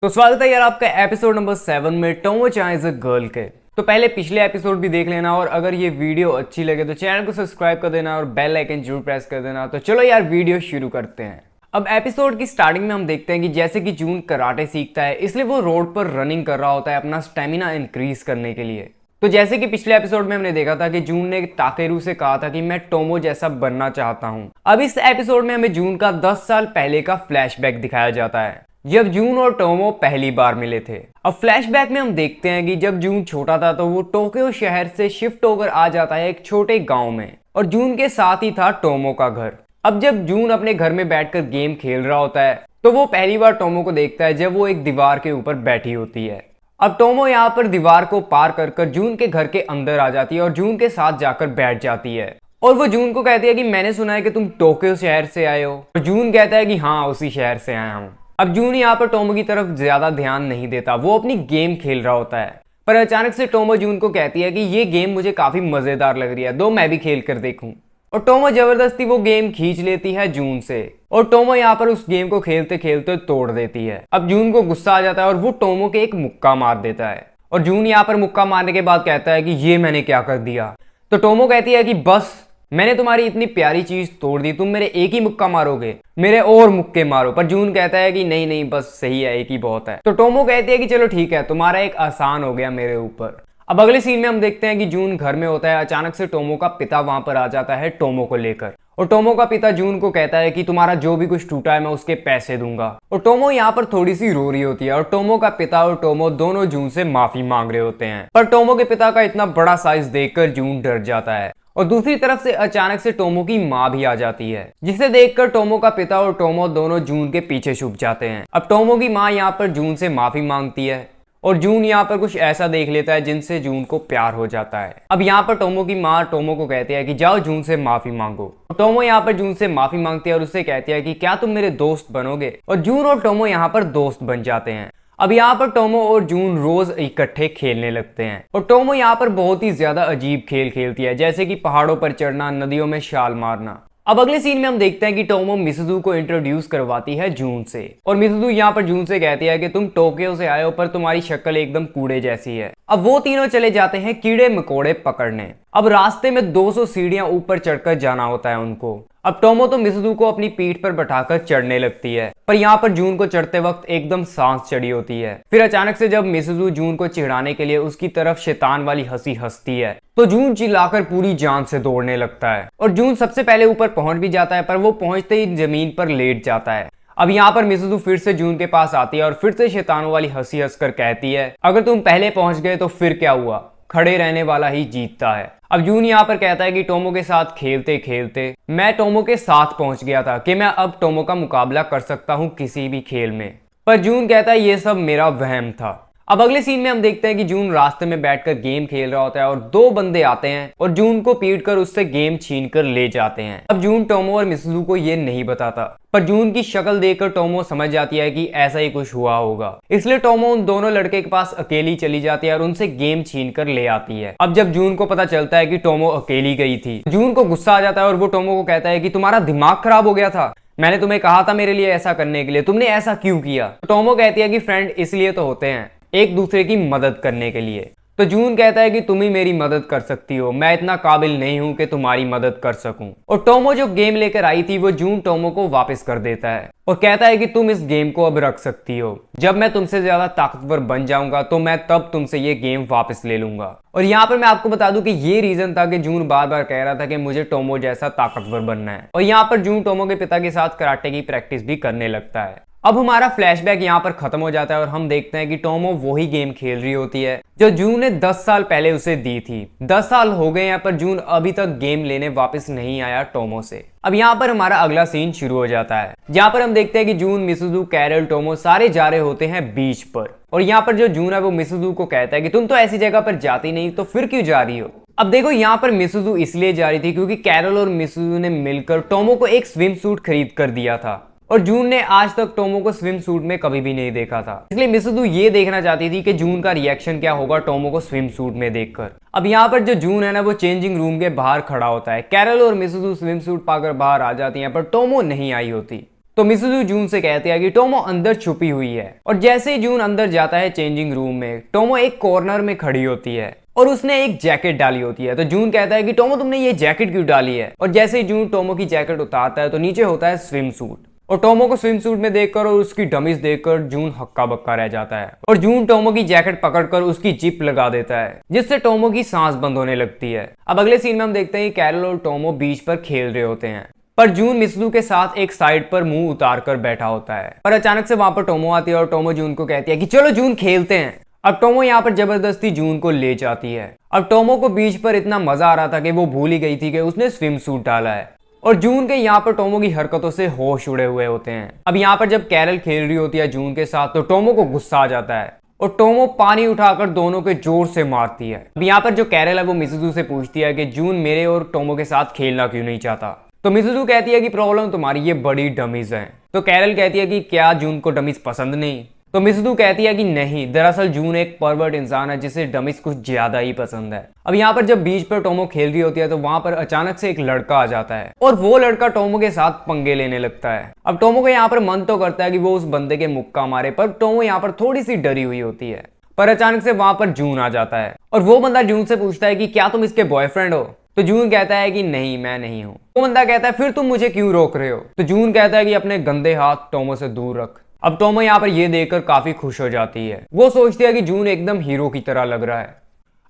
तो स्वागत है यार आपका एपिसोड नंबर 7 में Tomo Chan is a girl के। तो पहले पिछले एपिसोड भी देख लेना और अगर ये वीडियो अच्छी लगे तो चैनल को सब्सक्राइब कर देना और बेल आइकन जरूर प्रेस कर देना। तो चलो यार वीडियो शुरू करते हैं। अब एपिसोड की स्टार्टिंग में हम देखते हैं कि जैसे कि जून कराटे सीखता है, इसलिए वो रोड पर रनिंग कर रहा होता है अपना स्टेमिना इंक्रीज करने के लिए। तो जैसे कि पिछले एपिसोड में हमने देखा था कि जून ने टाकेरू से कहा था कि मैं टोमो जैसा बनना चाहता हूं। अब इस एपिसोड में हमें जून का 10 साल पहले का फ्लैशबैक दिखाया जाता है जब जून और टोमो पहली बार मिले थे। अब फ्लैशबैक में हम देखते हैं कि जब जून छोटा था तो वो टोक्यो शहर से शिफ्ट होकर आ जाता है एक छोटे गांव में और जून के साथ ही था टोमो का घर। अब जब जून अपने घर में बैठकर गेम खेल रहा होता है तो वो पहली बार टोमो को देखता है जब वो एक दीवार के ऊपर बैठी होती है। अब टोमो यहाँ पर दीवार को पार कर जून के घर के अंदर आ जाती है और जून के साथ जाकर बैठ जाती है और वो जून को कहती है कि मैंने सुना है कि तुम टोक्यो शहर से आए हो। और जून कहता है कि हाँ, उसी शहर से आया हूँ। अब जून यहाँ पर टोमो की तरफ ज्यादा ध्यान नहीं देता, वो अपनी गेम खेल रहा होता है। पर अचानक से टोमो जून को कहती है कि ये गेम मुझे काफी मजेदार लग रही है, दो मैं भी खेल कर देखूं। और टोमो जबरदस्ती वो गेम खींच लेती है जून से और टोमो यहाँ पर उस गेम को खेलते खेलते तोड़ देती है। अब जून को गुस्सा आ जाता है और वो टोमो के एक मुक्का मार देता है और जून यहाँ पर मुक्का मारने के बाद कहता है कि ये मैंने क्या कर दिया। तो टोमो कहती है कि बस, मैंने तुम्हारी इतनी प्यारी चीज तोड़ दी, तुम मेरे एक ही मुक्का मारोगे, मेरे और मुक्के मारो। पर जून कहता है कि नहीं नहीं, बस सही है, एक ही बहुत है। तो टोमो कहती है कि चलो ठीक है, तुम्हारा एक आसान हो गया मेरे ऊपर। अब अगले सीन में हम देखते हैं कि जून घर में होता है। अचानक से टोमो का पिता वहां पर आ जाता है टोमो को लेकर और टोमो का पिता जून को कहता है कि तुम्हारा जो भी कुछ टूटा है मैं उसके पैसे दूंगा। और टोमो यहाँ पर थोड़ी सी रो रही होती है और टोमो का पिता और टोमो दोनों जून से माफी मांग रहे होते हैं। पर टोमो के पिता का इतना बड़ा साइज देखकर जून डर जाता है और दूसरी तरफ से अचानक से टोमो की माँ भी आ जाती है, जिसे देखकर टोमो का पिता और टोमो दोनों जून के पीछे छुप जाते हैं। अब टोमो की माँ यहाँ पर जून से माफी मांगती है और जून यहाँ पर कुछ ऐसा देख लेता है जिनसे जून को प्यार हो जाता है। अब यहाँ पर टोमो की माँ टोमो को कहती है कि जाओ जून से माफी मांगो। टोमो यहाँ पर जून से माफी मांगती है और उससे कहती है कि क्या तुम मेरे दोस्त बनोगे। और जून और टोमो यहाँ पर दोस्त बन जाते हैं। अब यहाँ पर टोमो और जून रोज इकट्ठे खेलने लगते हैं और टोमो यहाँ पर बहुत ही ज्यादा अजीब खेल खेलती है, जैसे कि पहाड़ों पर चढ़ना, नदियों में छाल मारना। अब अगले सीन में हम देखते हैं कि टोमो मिसुजू को इंट्रोड्यूस करवाती है जून से और मिसुजू यहाँ पर जून से कहती है कि तुम टोक्यो से आए हो पर तुम्हारी शक्ल एकदम कूड़े जैसी है। अब वो तीनों चले जाते हैं कीड़े मकोड़े पकड़ने। अब रास्ते में 200 सीढ़ियां ऊपर चढ़कर जाना होता है उनको। अब टोमो तो मिसुजू को अपनी पीठ पर बैठाकर चढ़ने लगती है, पर यहाँ पर जून को चढ़ते वक्त एकदम सांस चढ़ी होती है। फिर अचानक से जब मिसुजू जून को चिढ़ाने के लिए उसकी तरफ शैतान वाली हंसी हंसती है तो जून चिल्लाकर पूरी जान से दौड़ने लगता है और जून सबसे पहले ऊपर पहुंच भी जाता है, पर वो पहुंचते ही जमीन पर लेट जाता है। अब यहाँ पर मिसुजू फिर से जून के पास आती है और फिर से शैतानों वाली हंसी हंसकर कहती है, अगर तुम पहले पहुंच गए तो फिर क्या हुआ, खड़े रहने वाला ही जीतता है। अब जून यहाँ पर कहता है कि टोमो के साथ खेलते खेलते मैं टोमो के साथ पहुंच गया था कि मैं अब टोमो का मुकाबला कर सकता हूँ किसी भी खेल में। पर जून कहता है ये सब मेरा वहम था। अब अगले सीन में हम देखते हैं कि जून रास्ते में बैठकर गेम खेल रहा होता है और दो बंदे आते हैं और जून को पीटकर उससे गेम छीन कर ले जाते हैं। अब जून टोमो और मिसुजू को ये नहीं बताता, पर जून की शक्ल देखकर टोमो समझ जाती है कि ऐसा ही कुछ हुआ होगा, इसलिए टोमो उन दोनों लड़के के पास अकेली चली जाती है और उनसे गेम छीन कर ले आती है। अब जब जून को पता चलता है कि टोमो अकेली गई थी, जून को गुस्सा आ जाता है और वो टोमो को कहता है कि तुम्हारा दिमाग खराब हो गया था, मैंने तुम्हें कहा था मेरे लिए ऐसा करने के लिए, तुमने ऐसा क्यों किया। टोमो कहती है कि फ्रेंड इसलिए तो होते हैं, एक दूसरे की मदद करने के लिए। तो जून कहता है कि तुम ही मेरी मदद कर सकती हो, मैं इतना काबिल नहीं हूं कि तुम्हारी मदद कर सकूं। और टोमो जो गेम लेकर आई थी वो जून टोमो को वापस कर देता है और कहता है कि तुम इस गेम को अब रख सकती हो, जब मैं तुमसे ज्यादा ताकतवर बन जाऊंगा तो मैं तब तुमसे ये गेम वापस ले लूंगा। और यहाँ पर मैं आपको बता दूं कि ये रीजन था कि जून बार बार कह रहा था कि मुझे टोमो जैसा ताकतवर बनना है। और यहाँ पर जून टोमो के पिता के साथ कराटे की प्रैक्टिस भी करने लगता है। अब हमारा फ्लैशबैक यहाँ पर खत्म हो जाता है और हम देखते हैं कि टोमो वही गेम खेल रही होती है जो जून ने 10 साल पहले उसे दी थी। 10 साल हो गए हैं पर जून अभी तक गेम लेने वापस नहीं आया टोमो से। अब यहाँ पर हमारा अगला सीन शुरू हो जाता है जहाँ पर हम देखते हैं कि जून, मिसुजू, कैरल, टोमो सारे जा रहे होते हैं बीच पर। और यहाँ पर जो जून है वो मिसुजू को कहता है कि तुम तो ऐसी जगह पर जाती नहीं, तो फिर क्यों जा रही हो। अब देखो यहाँ पर मिसुजू इसलिए जा रही थी क्योंकि कैरल और मिसुजू ने मिलकर टोमो को एक स्विम सूट खरीद कर दिया था और जून ने आज तक टोमो को स्विम सूट में कभी भी नहीं देखा था, इसलिए मिसुजू ये देखना चाहती थी कि जून का रिएक्शन क्या होगा टोमो को स्विम सूट में देखकर। अब यहाँ पर जो जून है ना वो चेंजिंग रूम के बाहर खड़ा होता है। कैरल और मिसुजू स्विम सूट पाकर बाहर आ जाती हैं पर टोमो नहीं आई होती। तो मिसुजू जून से कहते हैं कि टोमो अंदर छुपी हुई है। और जैसे ही जून अंदर जाता है चेंजिंग रूम में, टोमो एक कॉर्नर में खड़ी होती है और उसने एक जैकेट डाली होती है। तो जून कहता है कि टोमो तुमने ये जैकेट क्यों डाली है। और जैसे ही जून टोमो की जैकेट उतारता है तो नीचे होता है स्विम सूट। और टोमो को स्विम सूट में देखकर और उसकी डमीज देखकर जून हक्का बक्का रह जाता है। और जून टोमो की जैकेट पकड़कर उसकी जिप लगा देता है, जिससे टोमो की सांस बंद होने लगती है। अब अगले सीन में हम देखते हैं कि कैरल और टोमो बीच पर खेल रहे होते हैं, पर जून मिसुजू के साथ एक साइड पर मुंह उतार कर बैठा होता है। पर अचानक से वहां पर टोमो आती है और टोमो जून को कहती है कि चलो जून खेलते हैं। अब टोमो यहाँ पर जबरदस्ती जून को ले जाती है। अब टोमो को बीच पर इतना मजा आ रहा था कि वो भूल ही गई थी कि उसने स्विम सूट डाला है। और जून के यहाँ पर टोमो की हरकतों से होश उड़े हुए होते हैं। अब यहाँ पर जब कैरल खेल रही होती है जून के साथ तो टोमो को गुस्सा आ जाता है और टोमो पानी उठाकर दोनों के जोर से मारती है। अब यहाँ पर जो कैरल है वो मिसुजू से पूछती है कि जून मेरे और टोमो के साथ खेलना क्यों नहीं चाहता। तो मिसुजू कहती है कि प्रॉब्लम तुम्हारी ये बड़ी डमीज है। तो कैरल कहती है कि क्या जून को डमीज पसंद नहीं। तो मिसुजू कहती है कि नहीं, दरअसल जून एक परवर्ट इंसान है जिसे डमीज कुछ ज्यादा ही पसंद है। अब यहाँ पर जब बीच पर टोमो खेल रही होती है तो वहां पर अचानक से एक लड़का आ जाता है और वो लड़का टोमो के साथ पंगे लेने लगता है। अब टोमो को यहाँ पर मन तो करता है कि वो उस बंदे के मुक्का मारे, पर टोमो यहाँ पर थोड़ी सी डरी हुई होती है। पर अचानक से वहां पर जून आ जाता है और वो बंदा जून से पूछता है कि क्या तुम इसके बॉयफ्रेंड हो। तो जून कहता है कि नहीं, मैं नहीं हूं। वो बंदा कहता है फिर तुम मुझे क्यों रोक रहे हो। तो जून कहता है कि अपने गंदे हाथ टोमो से दूर रख। अब टोमो यहाँ पर ये देखकर काफी खुश हो जाती है। वो सोचती है कि जून एकदम हीरो की तरह लग रहा है।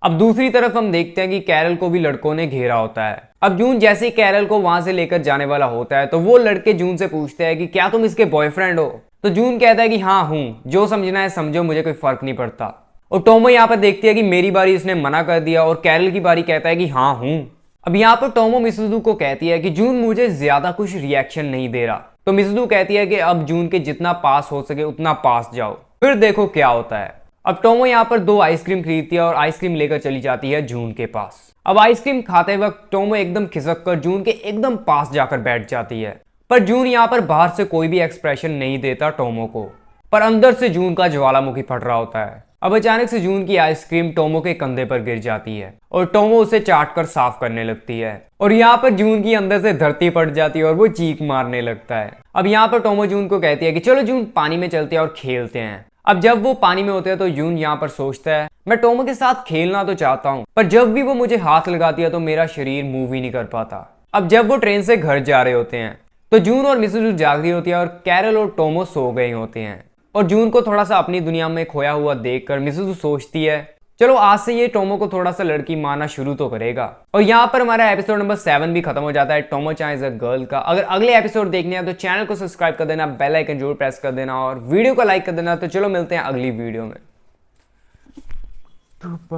अब दूसरी तरफ हम देखते हैं कि कैरल को भी लड़कों ने घेरा होता है। अब जून जैसे ही कैरल को वहां से लेकर जाने वाला होता है तो वो लड़के जून से पूछते हैं कि क्या तुम इसके बॉयफ्रेंड हो। तो जून कहता है कि हाँ हूं, जो समझना है समझो, मुझे कोई फर्क नहीं पड़ता। और टोमो यहाँ पर देखती है कि मेरी बारी इसने मना कर दिया और कैरल की बारी कहता है कि हाँ हूं। अब यहाँ पर टोमो मिसुजू को कहती है कि जून मुझे ज्यादा कुछ रिएक्शन नहीं दे रहा। तो मिसुजू कहती है कि अब जून के जितना पास हो सके उतना पास जाओ, फिर देखो क्या होता है। अब टोमो यहाँ पर 2 आइसक्रीम खरीदती है और आइसक्रीम लेकर चली जाती है जून के पास। अब आइसक्रीम खाते वक्त टोमो एकदम खिसक कर जून के एकदम पास जाकर बैठ जाती है, पर जून यहाँ पर बाहर से कोई भी एक्सप्रेशन नहीं देता टोमो को, पर अंदर से जून का ज्वालामुखी फट रहा होता है। अब अचानक से जून की आइसक्रीम टोमो के कंधे पर गिर जाती है और टोमो उसे चाट कर साफ करने लगती है। और यहाँ पर जून की अंदर से धरती पट जाती है और वो चीख मारने लगता है। अब यहाँ पर टोमो जून को कहती है कि चलो जून पानी में चलते हैं और खेलते हैं। अब जब वो पानी में होते हैं तो जून यहाँ पर सोचता है मैं टोमो के साथ खेलना तो चाहता हूँ, पर जब भी वो मुझे हाथ लगाती है तो मेरा शरीर मूव ही नहीं कर पाता। अब जब वो ट्रेन से घर जा रहे होते हैं तो जून और मिसुजू जाग रही होती है और कैरल और टोमो सो गए होते हैं। और जून को थोड़ा सा अपनी दुनिया में खोया हुआ देखकर मिसुजू सोचती है चलो आज से ये टोमो को थोड़ा सा लड़की मानना शुरू तो करेगा। और यहाँ पर हमारा एपिसोड नंबर 7 भी खत्म हो जाता है टोमो-chan इज अ गर्ल का। अगर अगले एपिसोड देखने हैं तो चैनल को सब्सक्राइब कर देना, बेल आइकन जरूर प्रेस कर देना और वीडियो को लाइक कर देना। तो चलो मिलते हैं अगली वीडियो में।